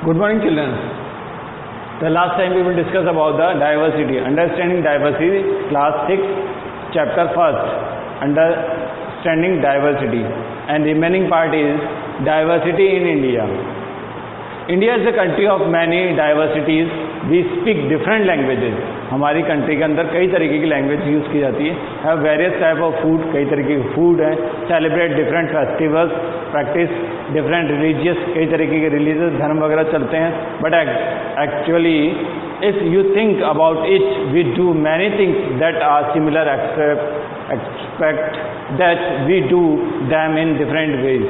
Good morning, children. The last time we will discuss about the diversity, understanding diversity, class 6, chapter 1st, understanding diversity, and remaining part is diversity in India. India is a country of many diversities. We speak different languages. हमारी country के अंदर कई तरीके की language use की जाती है. Have various type of food, कई तरीके के फूड हैं. Celebrate different festivals, practise different religious, कई तरीके के रिलीजियस धर्म वगैरह चलते हैं. But actually if you think about it, we do many things that are similar expect that we do them in different ways.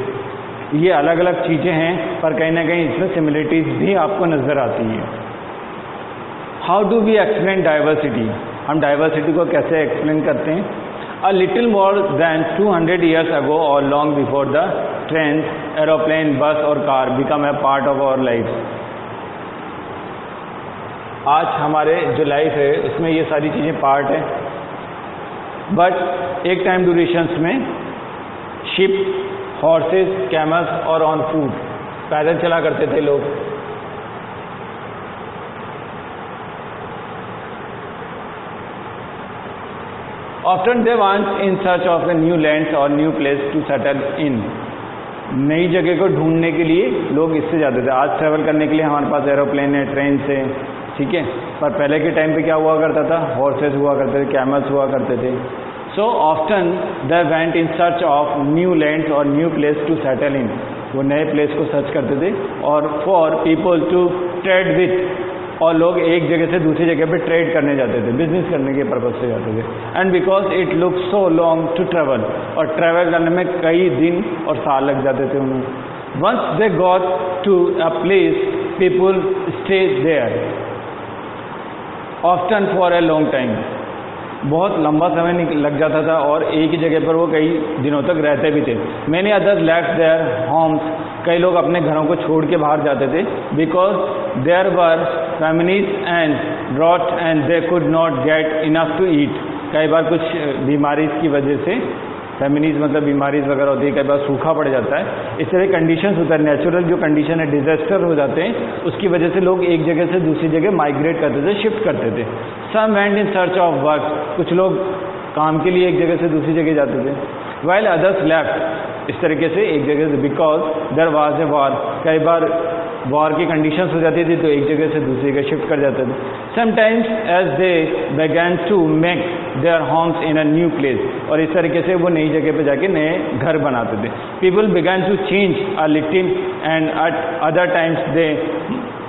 ये अलग अलग चीज़ें हैं पर कहीं ना कहीं इसमें सिमिलरिटीज़ भी आपको नज़र आती हैं. How do we explain diversity? हम डाइवर्सिटी को कैसे एक्सप्लेन करते हैं? A little more than 200 years ago और long before the train, aeroplane, bus और car become a part of our life. आज हमारे जो लाइफ है उसमें ये सारी चीज़ें पार्ट है. बट एक टाइम ड्यूरेशंस में शिप, हॉर्सेस, कैमल्स और ऑन फूट, पैदल चला करते थे लोग. Often they want in search of a new land और new place to settle in. नई जगह को ढूंढने के लिए लोग इससे जाते थे. आज ट्रैवल करने के लिए हमारे पास एरोप्लेन है, ट्रेन से, ठीक है. पर पहले के टाइम पे क्या हुआ करता था? हॉर्सेस हुआ करते थे, कैमल्स हुआ करते थे. So often they went in search of new lands or new place to settle in. वो नए प्लेस को सर्च करते थे और for people to trade with, और लोग एक जगह से दूसरी जगह पे ट्रेड करने जाते थे, बिजनेस करने के पर्पज से जाते थे. And because it look so long to travel, और ट्रेवल करने में कई दिन और साल लग जाते थे उन्हें. Once they got to a place, people stay there often for a long time. बहुत लंबा समय लग जाता था और एक ही जगह पर वो कई दिनों तक रहते भी थे. Many others left their homes, कई लोग अपने घरों को छोड़ के बाहर जाते थे. Because there were families and drought and they could not get enough to eat. कई बार कुछ बीमारी की वजह से, फैमिलीज मतलब बीमारीज वगैरह होती है, कई बार सूखा पड़ जाता है. इस तरह कंडीशंस होता है, नेचुरल जो कंडीशन है, डिजास्टर हो जाते हैं, उसकी वजह से लोग एक जगह से दूसरी जगह माइग्रेट करते थे, शिफ्ट करते थे. Some went in search of work, कुछ लोग काम के लिए एक जगह से दूसरी जगह जाते थे. वाइल अदर्स लेफ्ट, इस तरीके से एक जगह से, because there was a war, कई बार वॉर की कंडीशंस हो जाती थी तो एक जगह से दूसरी जगह शिफ्ट कर जाते थे. Sometimes as they began to make their homes in a new place, और इस तरीके से वो नई जगह पे जाके नए घर बनाते थे. People began to change a little and at other times they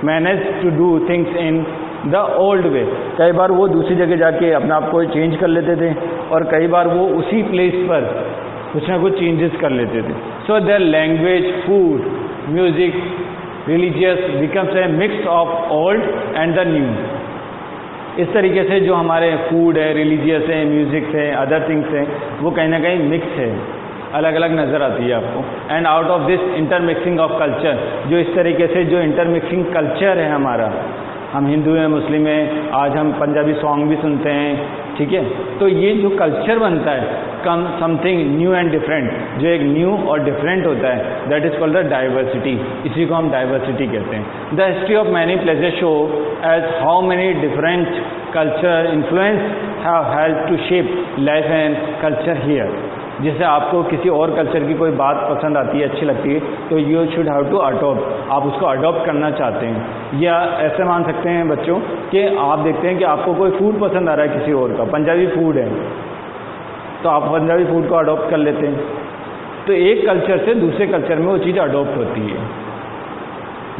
manage to do things in the old way. कई बार वो दूसरी जगह जाके अपने आप को चेंज कर लेते थे और कई बार वो उसी प्लेस पर कुछ ना कुछ चेंजेस कर लेते थे. So their language, food, music, religious becomes a mix of old and the new. इस तरीके से जो हमारे फूड है, रिलीजियस है, म्यूजिक है, अदर थिंग्स हैं, वो कहीं ना कहीं मिक्स है, अलग अलग नज़र आती है आपको. And out of this intermixing of culture, जो इस तरीके से जो इंटरमिक्सिंग कल्चर है हमारा, हम हिंदू हैं, मुस्लिम हैं, आज हम पंजाबी सॉन्ग भी सुनते हैं, ठीक है. तो ये जो कल्चर बनता है, come something new and different, जो एक न्यू और डिफरेंट होता है, that is called the diversity. इसी को हम डाइवर्सिटी कहते हैं. The history of many places show as how many different culture influence have help to shape life and culture here. जैसे आपको किसी और कल्चर की कोई बात पसंद आती है, अच्छी लगती है, तो you should have to adopt, आप उसको अडॉप्ट करना चाहते हैं. या ऐसे मान सकते हैं बच्चों कि आप देखते हैं कि आपको कोई फूड पसंद आ रहा है किसी और का, पंजाबी फूड है, तो आप पंजाबी फूड को अडॉप्ट कर लेते हैं. तो एक कल्चर से दूसरे कल्चर में वो चीज़ अडॉप्ट होती है.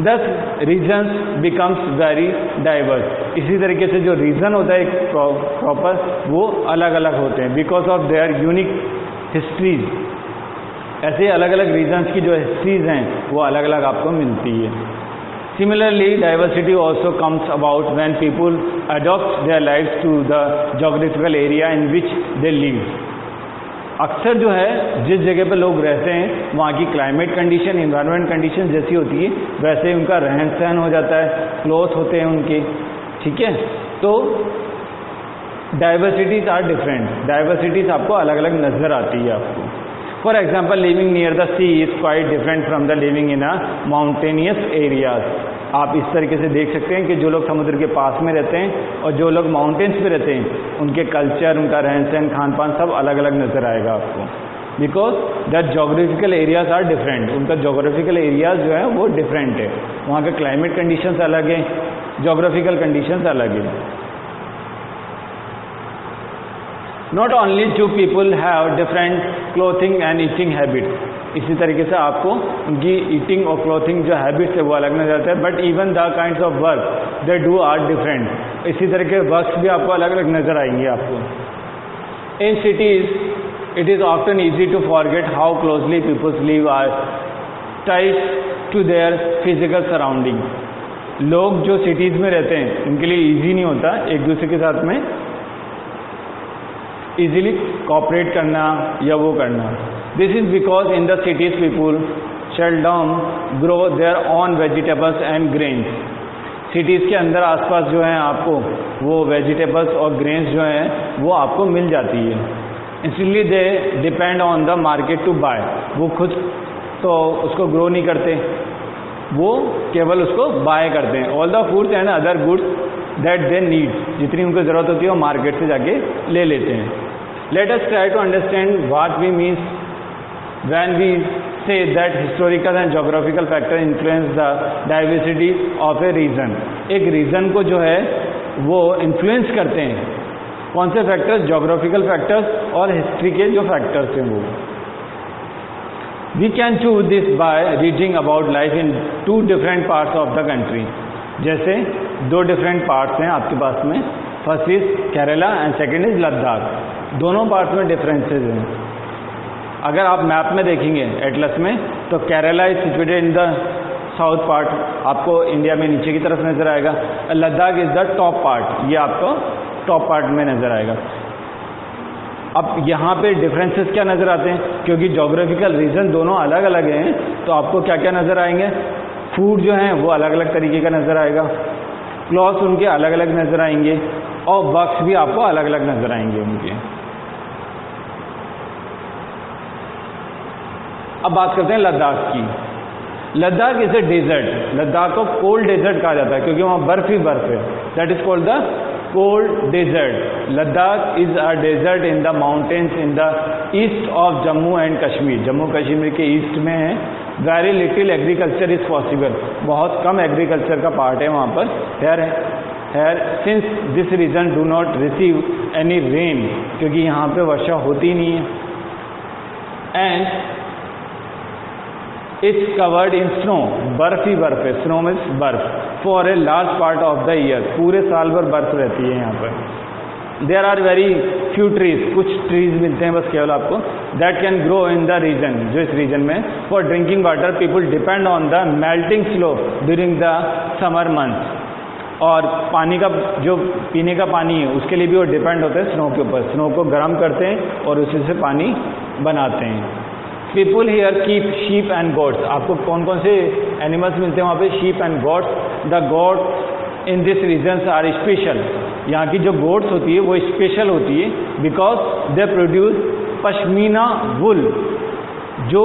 दस रीजन्स बिकम्स वेरी डाइवर्स. इसी तरीके से जो रीज़न होता है एक प्रॉपर, वो अलग अलग होते हैं because of their unique histories. ऐसे अलग अलग रीजन्स की जो हिस्ट्रीज हैं वो अलग अलग आपको मिलती है. Similarly diversity also comes about when people adopt their lives to the geographical area in which they live. अक्सर जो है जिस जगह पे लोग रहते हैं वहाँ की क्लाइमेट कंडीशन, इन्वायरमेंट कंडीशन जैसी होती है वैसे उनका रहन सहन हो जाता है, क्लोथ होते हैं उनके, ठीक है. तो डाइवर्सिटीज़ आर डिफरेंट, डाइवर्सिटीज़ आपको अलग अलग नज़र आती है आपको. For example, living near the sea is quite different from the living in a mountainous areas. आप इस तरीके से देख सकते हैं कि जो लोग समुद्र के पास में रहते हैं और जो लोग माउंटेन्स पे रहते हैं, उनके कल्चर, उनका रहन सहन, खान पान सब अलग अलग नज़र आएगा आपको, because the geographical areas are different. उनका जोग्राफिकल एरियाज जो है वो डिफरेंट है, वहाँ के क्लाइमेट कंडीशंस अलग हैं, जोग्राफिकल कंडीशंस अलग है। Not only to people have different clothing and eating habits, इसी तरीके से आपको उनकी ईटिंग और क्लोथिंग जो हैबिट्स है वो अलग नजर आते हैं, but even the kinds of work they do are different. इसी तरह के वर्क्स भी आपको अलग अलग नजर आएंगे आपको। In cities it is often easy to forget how closely peoples live are tied to their physical surrounding. लोग जो सिटीज़ में रहते हैं उनके लिए ईजी नहीं होता एक दूसरे के साथ में ईजिली कोऑपरेट करना या वो करना। This is because in the cities people seldom grow there on vegetables and grains. Cities के अंदर आसपास जो है आपको वो वेजिटेबल्स और ग्रेन्स जो हैं वो आपको मिल जाती है। इसलिए they depend on the market to buy. वो खुद तो उसको ग्रो नहीं करते, वो केवल उसको बाय करते हैं। All the foods and other goods that they need, जितनी उनको ज़रूरत होती है वो मार्केट से जाके ले लेते हैं। Let us try to understand what we means when we say that historical and geographical factor influence the diversity of a region। एक रीजन को जो है वो इन्फ्लुएंस करते हैं कौन से फैक्टर्स? जोग्राफिकल फैक्टर्स और हिस्ट्री के जो फैक्टर्स हैं वो। We can choose this by reading about life in two different parts of the country. जैसे दो डिफरेंट पार्ट्स हैं आपके पास में, first is Kerala and second is Ladakh. दोनों पार्ट्स में डिफरेंसेस हैं। अगर आप मैप में देखेंगे एटलस में तो Kerala is situated in the south part, आपको इंडिया में नीचे की तरफ नज़र आएगा। Ladakh is the top part, ये आपको टॉप पार्ट में नज़र आएगा। अब यहाँ पे डिफरेंसेस क्या नज़र आते हैं? क्योंकि जोग्राफिकल रीजन दोनों अलग अलग हैं तो आपको क्या क्या नज़र आएंगे? फूड जो हैं वो अलग अलग तरीके का नज़र आएगा, क्लॉथ्स उनके अलग अलग नज़र आएंगे और वर्क्स भी आपको अलग अलग नज़र आएंगे उनके। अब बात करते हैं लद्दाख की। Ladakh is a desert. Ladakh को कोल्ड डेजर्ट कहा जाता है क्योंकि वहाँ बर्फ ही बर्फ है। That is called the cold desert. Ladakh is a desert in the mountains in the east of Jammu and Kashmir. Jammu Kashmir के ईस्ट में है। Very little agriculture is possible, बहुत कम एग्रीकल्चर का पार्ट है वहाँ पर। Here since this region do not receive any rain, क्योंकि यहाँ पे वर्षा होती नहीं है। And it's covered in snow, बर्फ ही बर्फ है। स्नो मीन्स बर्फ। For a large part of the year, पूरे साल भर बर्फ रहती है यहाँ पर। There are very few trees, कुछ ट्रीज मिलते हैं बस केवल आपको, that can grow in the region, जो इस रीजन में। For drinking water people depend on the melting slow during the summer month. और पानी का जो पीने का पानी है उसके लिए भी वो डिपेंड होते हैं स्नो के ऊपर। स्नो को गर्म करते हैं और उसी से पानी बनाते हैं। People here keep sheep and goats. आपको कौन कौन से एनिमल्स मिलते हैं वहाँ पे? Sheep and goats. The goats in this regions are special. यहाँ की जो गोट्स होती है वो स्पेशल होती है बिकॉज दे प्रोड्यूस पश्मीना वुल। जो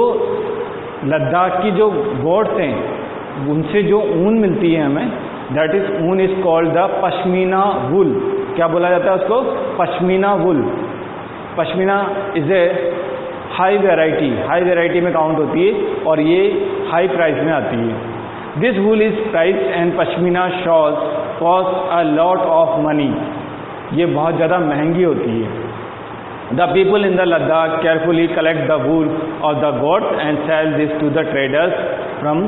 लद्दाख की जो गोट्स हैं उनसे जो ऊन मिलती है हमें, दैट इज ऊन is called the pashmina wool. क्या बोला जाता है उसको? Pashmina wool. Pashmina is a high variety में काउंट होती है और ये हाई प्राइस में आती है। This wool is price and pashmina shawls cost a lot of money. ये बहुत ज़्यादा महंगी होती है। The people in the Ladakh carefully collect the wool of the goat and sell this to the traders from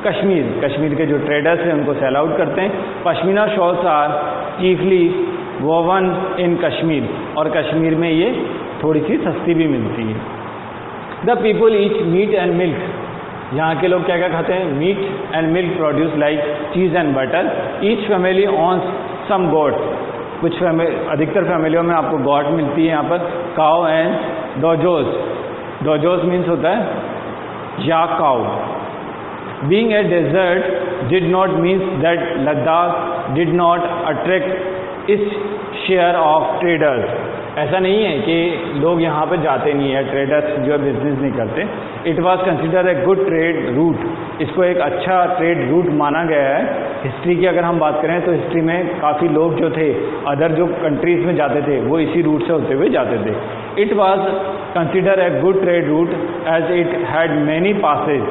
Kashmir. Kashmir के जो ट्रेडर्स हैं उनको सेल आउट करते हैं। Pashmina shawls are chiefly woven in Kashmir, और कश्मीर में ये थोड़ी सी सस्ती भी मिलती है। The people eat meat and milk. यहाँ के लोग क्या क्या खाते हैं? Meat and milk produce like cheese and butter. Each family owns some goats. कुछ अधिकतर फैमिलियों में आपको गॉट मिलती है यहाँ पर। Cow and dzos. Dzos means होता है या cow. Being a desert did not means that Ladakh did not attract its share of traders ऐसा नहीं है कि लोग यहाँ पे जाते नहीं है, ट्रेडर्स जो है बिजनेस नहीं करते। It was consider a good trade root, इसको एक अच्छा ट्रेड रूट माना गया है। हिस्ट्री की अगर हम बात करें तो हिस्ट्री में काफ़ी लोग जो थे अदर जो कंट्रीज़ में जाते थे वो इसी रूट से होते हुए जाते थे। It was consider a good trade route as it had many passes.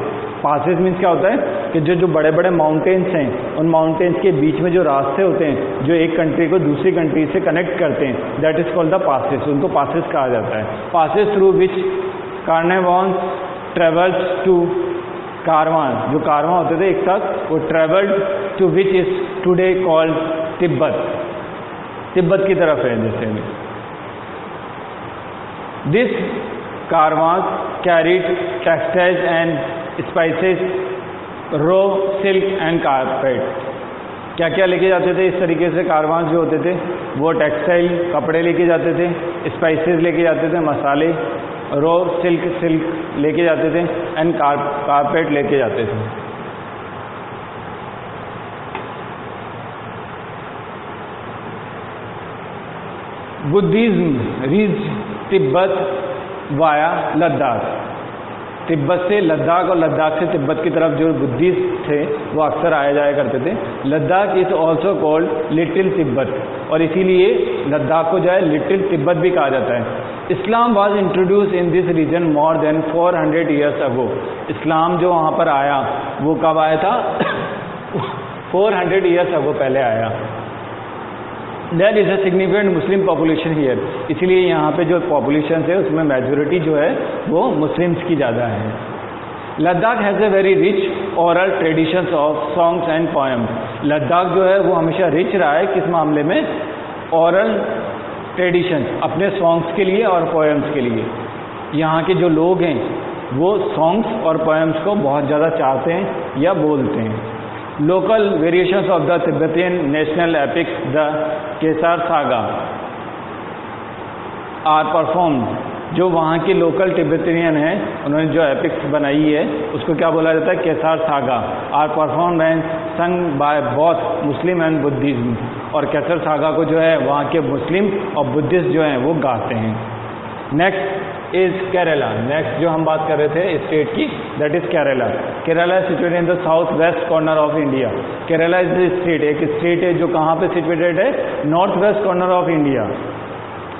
Passes means क्या होता है कि जो बड़े बड़े माउंटेन्स हैं उन माउंटेन्स के बीच में जो रास्ते होते हैं जो एक कंट्री को दूसरी कंट्री से कनेक्ट करते हैं, that is called the passes, उनको पासेज कहा जाता है। Passes through which caravans travels to caravan, जो कारवां होते थे एक साथ, वो travelled to which is today called Tibet, Tibet की तरफ है जैसे में। This caravan carried textiles and spices, raw, silk and carpet. क्या क्या लेके जाते थे इस तरीके से कारवां जो होते थे? वो टेक्सटाइल कपड़े लेके जाते थे, स्पाइसेस लेके जाते थे मसाले, रो सिल्क लेके जाते थे एंड कारपेट लेके जाते थे। Buddhism reached Tibet via Ladakh. Tibet से लद्दाख और लद्दाख से तिब्बत की तरफ जो बुद्धिस्ट थे वो अक्सर आया जाया करते थे। Ladakh is also called little Tibet, और इसीलिए लद्दाख को जो है लिटिल तिब्बत भी कहा जाता है। Islam was introduce in this region more than 400 years ago. इस्लाम जो वहाँ पर आया वो कब आया था? 400 ईयर्स अगो पहले आया। There is a significant Muslim population here, इसलिए यहाँ पे जो पॉपुलेशन है उसमें मेजोरिटी जो है वो मुस्लिम्स की ज़्यादा है। Ladakh has a very rich oral traditions of songs and poems. Ladakh जो है वो हमेशा रिच रहा है किस मामले में? ओरल ट्रेडिशंस, अपने सॉन्ग्स के लिए और पोएम्स के लिए। यहाँ के जो लोग हैं वो सॉन्ग्स और पोएम्स को बहुत ज़्यादा चाहते हैं या बोलते हैं। Local variations of the Tibetan national epics the Kesar saga are perform. जो वहाँ के लोकल तिब्बतियन हैं उन्होंने जो एपिक्स बनाई है उसको क्या बोला जाता है? Kesar saga. Are perform and sung by both Muslim and Buddhism. और केसर सागा को जो है वहाँ के मुस्लिम और बुद्धिस्ट जो हैं वो गाते हैं। Next is Kerala. नेक्स्ट जो हम बात कर रहे थे स्टेट की, that is Kerala. Kerala is situated in the south west corner of India. Kerala is the state, एक स्टेट है जो कहाँ पे सिचुएटेड है? North west corner of India.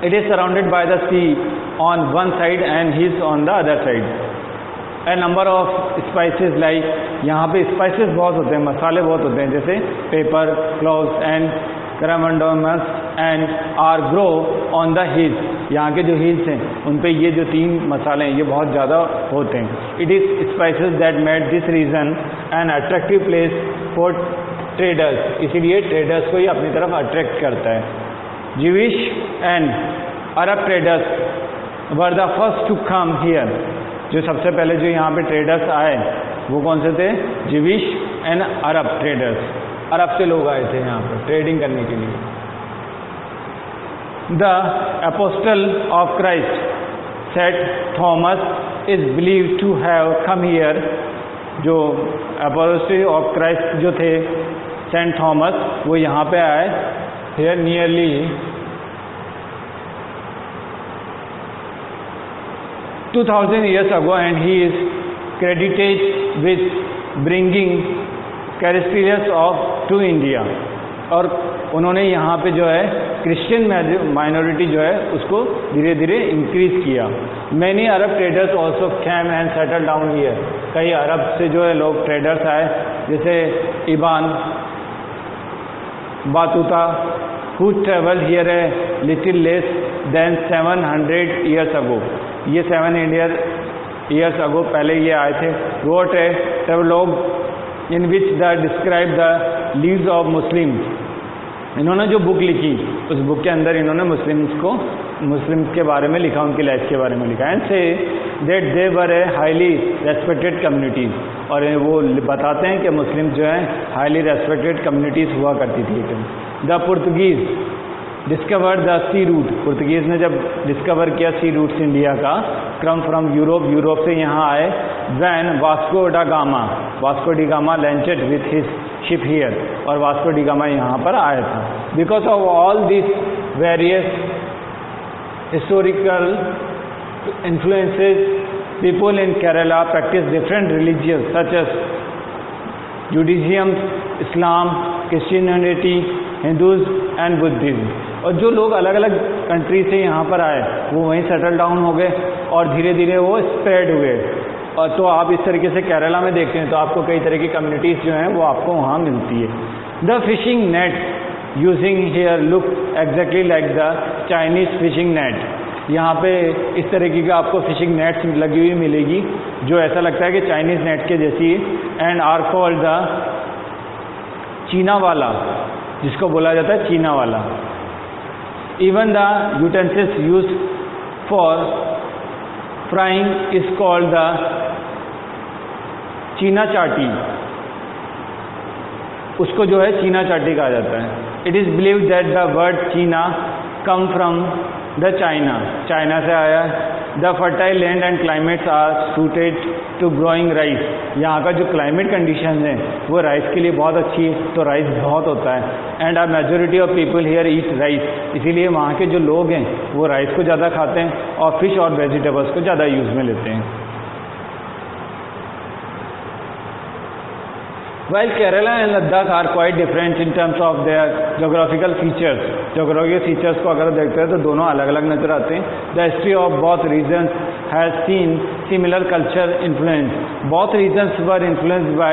It is surrounded by the sea on one side and hills on the other side. A number of spices like, यहाँ पे spices बहुत होते हैं, मसाले बहुत होते हैं, जैसे pepper, cloves and cardamom and are grow on the hills. यहाँ के जो हिल्स हैं उन पे ये जो 3 मसाले हैं ये बहुत ज़्यादा होते हैं। It is spices that made this region an attractive place for traders, इसीलिए ट्रेडर्स को ही अपनी तरफ अट्रैक्ट करता है। Jewish and Arab traders were the first to come here. जो सबसे पहले जो यहाँ पे ट्रेडर्स आए वो कौन से थे? Jewish and Arab traders. अरब से लोग आए थे यहाँ पर ट्रेडिंग करने के लिए। The apostle of Christ Saint Thomas is believed to have come here. जो अपोस्टल ऑफ क्राइस्ट जो थे सेंट थॉमस वो यहाँ पे आए here nearly 2000 years ago, and he is credited with bringing Christians of to India। और उन्होंने यहाँ पे जो है क्रिश्चियन माइनॉरिटी जो है उसको धीरे धीरे इंक्रीज किया। Many Arab traders also came and settle down here. कई अरब से जो है लोग ट्रेडर्स आए, जैसे इबान बातूता who traveled here a little less than 700 years ago। ये 700 years ago पहले ये आए थे। wrote a travelogue in which they describe the lives of Muslims। इन्होंने जो बुक लिखी उस बुक के अंदर इन्होंने मुस्लिम्स के बारे में लिखा, उनकी लाइफ के बारे में लिखा। And say that they were a highly respected communities. और वो बताते हैं कि मुस्लिम जो हैं हाईली रेस्पेक्टेड कम्युनिटीज़ हुआ करती थी। The Portuguese discovered the sea route. Portuguese ने जब डिस्कवर किया सी रूट्स इंडिया का, क्रम फ्रॉम यूरोप से यहाँ आए। When Vasco da Gama launched with his ship here. और वास्को डी गामा यहाँ पर आया था। Because of all this various historical influences, people in Kerala practice different religions such as Judaism, Islam, Christianity, Hindus and Buddhism। और जो लोग अलग अलग कंट्री से यहाँ पर आए वो वहीं सेटल डाउन हो गए और धीरे धीरे वो स्प्रेड हुए। और तो आप इस तरीके से केरला में देखते हैं तो आपको कई तरह की कम्युनिटीज़ जो हैं वो आपको वहाँ मिलती है। The fishing net using here look exactly like the Chinese fishing net. यहाँ पे इस तरीके का आपको फिशिंग नेट्स लगी हुई मिलेगी जो ऐसा लगता है कि चाइनीज़ नेट के जैसी। एंड आर कॉल्ड द चीना वाला, जिसको बोला जाता है चीना वाला। Even the utensils use for frying is called the चीना चाटी, उसको जो है चीना चाटी कहा जाता है। It is believe that the word cheena come from the China, China से आया। The fertile land and climates are suited to growing rice. यहाँ का जो क्लाइमेट कंडीशन है वो राइस के लिए बहुत अच्छी है, तो राइस बहुत होता है। And a majority of people here eat rice, इसीलिए वहाँ के जो लोग हैं वो राइस को ज़्यादा खाते हैं और फिश और वेजिटेबल्स को ज़्यादा यूज़ में लेते हैं। While Kerala and Ladakh are quite different in terms of their geographical features, geographical features को अगर देखते हैं तो दोनों अलग अलग नजर आते हैं। The history of both regions has seen similar culture influence. Both regions were influenced by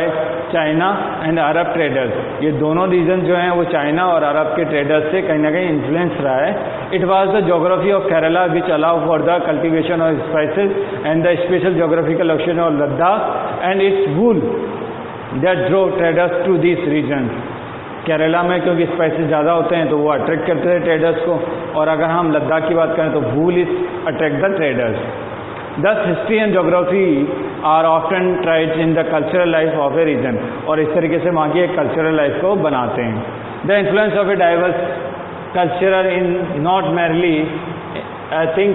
China and Arab traders. ये दोनों रीजन जो हैं वो चाइना और अरब के ट्रेडर्स से कहीं ना कहीं इन्फ्लुएंस रहा है। It was the geography of Kerala which allowed for the cultivation of spices and the special geographical location of Ladakh and its wool that drove traders to these regions. Kerala में क्योंकि spices ज़्यादा होते हैं तो वो attract करते हैं traders को, और अगर हम लद्दाख की बात करें तो wool is attract the traders. This history and geography are often tried in the cultural life of a region, और इस तरीके से वहाँ की एक कल्चरल लाइफ को बनाते हैं। The influence of a diverse cultural in not merely I think